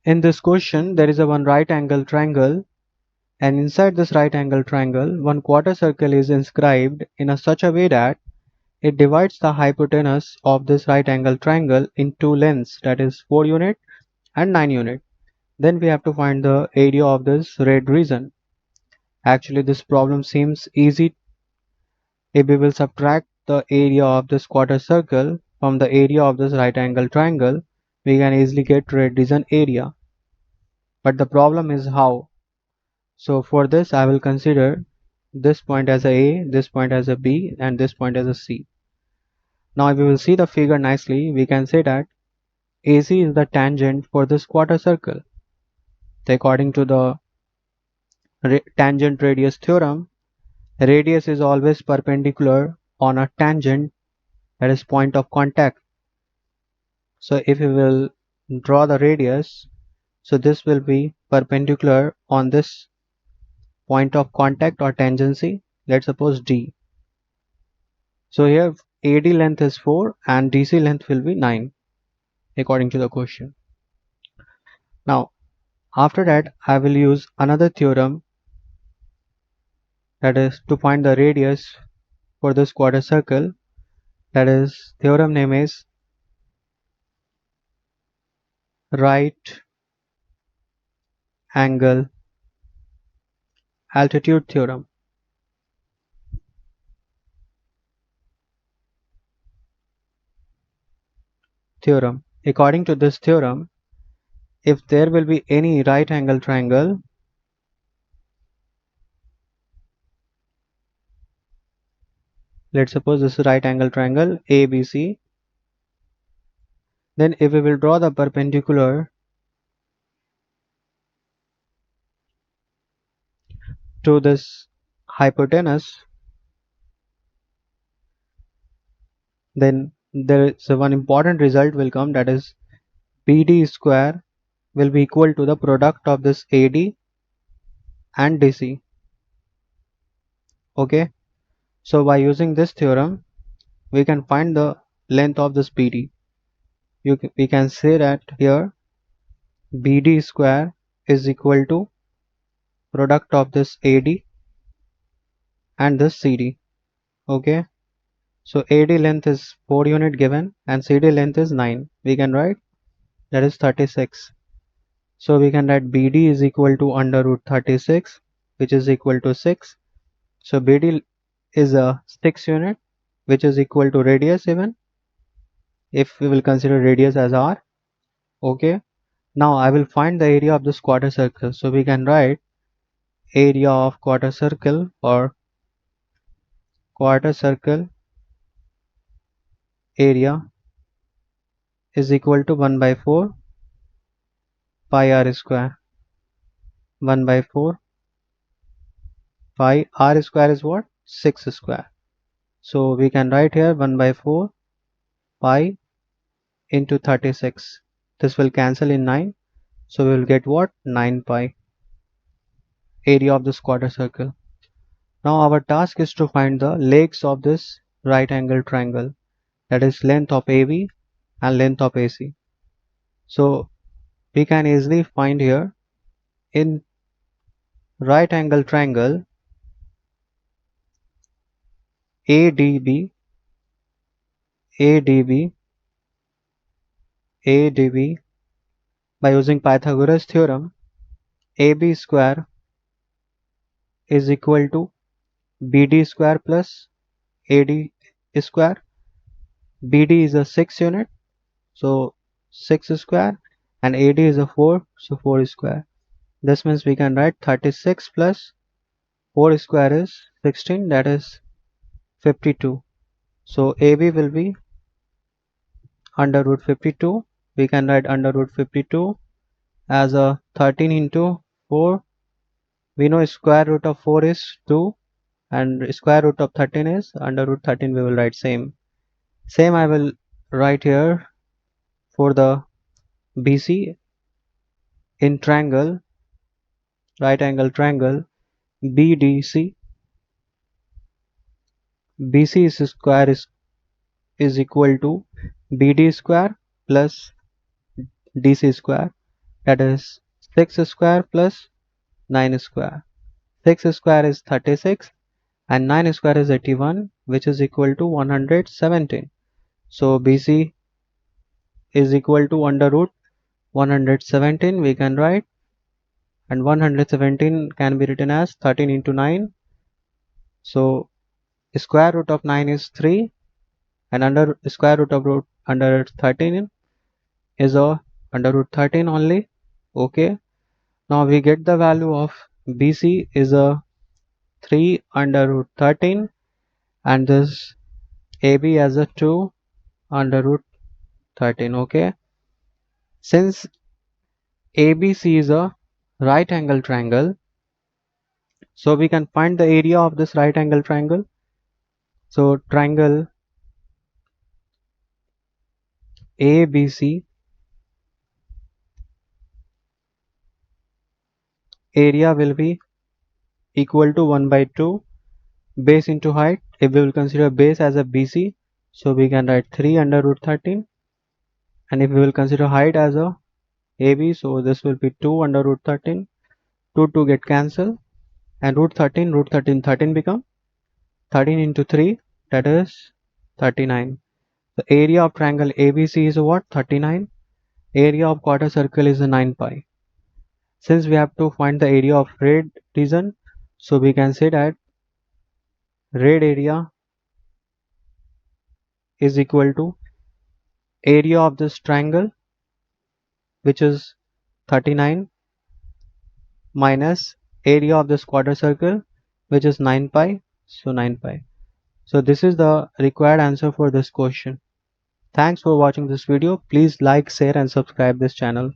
In this question, there is a one right angle triangle, and inside this right angle triangle, one quarter circle is inscribed in such a way that it divides the hypotenuse of this right angle triangle in two lengths, that is 4 unit and 9 unit. Then we have to find the area of this red region. Actually, this problem seems easy if we will subtract the area of this quarter circle from the area of this right angle triangle. We can easily get red region area. But the problem is how. So for this I will consider this point as a, this point as a B, and this point as a C. Now if we will see the figure nicely, we can say that AC is the tangent for this quarter circle. So according to the tangent radius theorem, radius is always perpendicular on a tangent, that is point of contact. So if we will draw the radius, so this will be perpendicular on this point of contact or tangency, let's suppose D. So here AD length is 4 and DC length will be 9 according to the question. Now after that I will use another theorem, that is to find the radius for this quarter circle. That is theorem name is right angle altitude theorem. According to this theorem, if there will be any right angle triangle, let's suppose this is right angle triangle ABC, then if we will draw the perpendicular to this hypotenuse, then there is one important result will come, that is BD square will be equal to the product of this AD and DC. Okay, so by using this theorem we can find the length of this BD. We can say that here BD square is equal to product of this AD and this CD. Okay, so AD length is 4 unit given and CD length is 9. We can write that is 36. So we can write BD is equal to under root 36, which is equal to 6. So BD is a 6 unit, which is equal to radius even, if we will consider radius as R. Okay, now I will find the area of this quarter circle. So we can write area of quarter circle or quarter circle area is equal to 1 by 4 pi r square. 1 by 4 pi r square is what? 6 square. So we can write here 1 by 4 pi into 36. This will cancel in 9. So we will get what? 9 pi. Area of this quarter circle. Now our task is to find the legs of this right angle triangle, that is length of AB and length of AC. So we can easily find here in right angle triangle ADB by using Pythagoras theorem, AB square is equal to BD square plus AD square. BD is a 6 unit, so 6 square, and AD is a 4, so 4 square. This means we can write 36 plus 4 square is 16, that is 52. So AB will be under root 52. We can write under root 52 as a 13 into 4. We know square root of 4 is 2 and square root of 13 is under root 13. We will write same I will write here for the BC in triangle, right angle triangle BDC. BC is square is equal to BD square plus DC square. that is 6 square plus 9 square. 6 square is 36 and 9 square is 81, which is equal to 117. So BC is equal to under root 117 we can write, and 117 can be written as 13 into 9. So square root of 9 is 3, and under square root of under 13 is a under root 13 only. Okay, now we get the value of BC is a 3 under root 13, and this AB as a 2 under root 13. Okay, since ABC is a right angle triangle, so we can find the area of this right angle triangle. So triangle ABC area will be equal to 1 by 2 base into height. If we will consider base as a BC, so we can write 3 under root 13, and if we will consider height as a AB, so this will be 2 under root 13. 2 get cancelled, and root 13 become 13 into 3, that is 39. The area of triangle ABC is what? 39. Area of quarter circle is a 9 pi. Since we have to find the area of red region, so we can say that red area is equal to area of this triangle, which is 39, minus area of this quarter circle, which is 9 pi, so 9 pi. So this is the required answer for this question. Thanks for watching this video. Please like, share and subscribe this channel.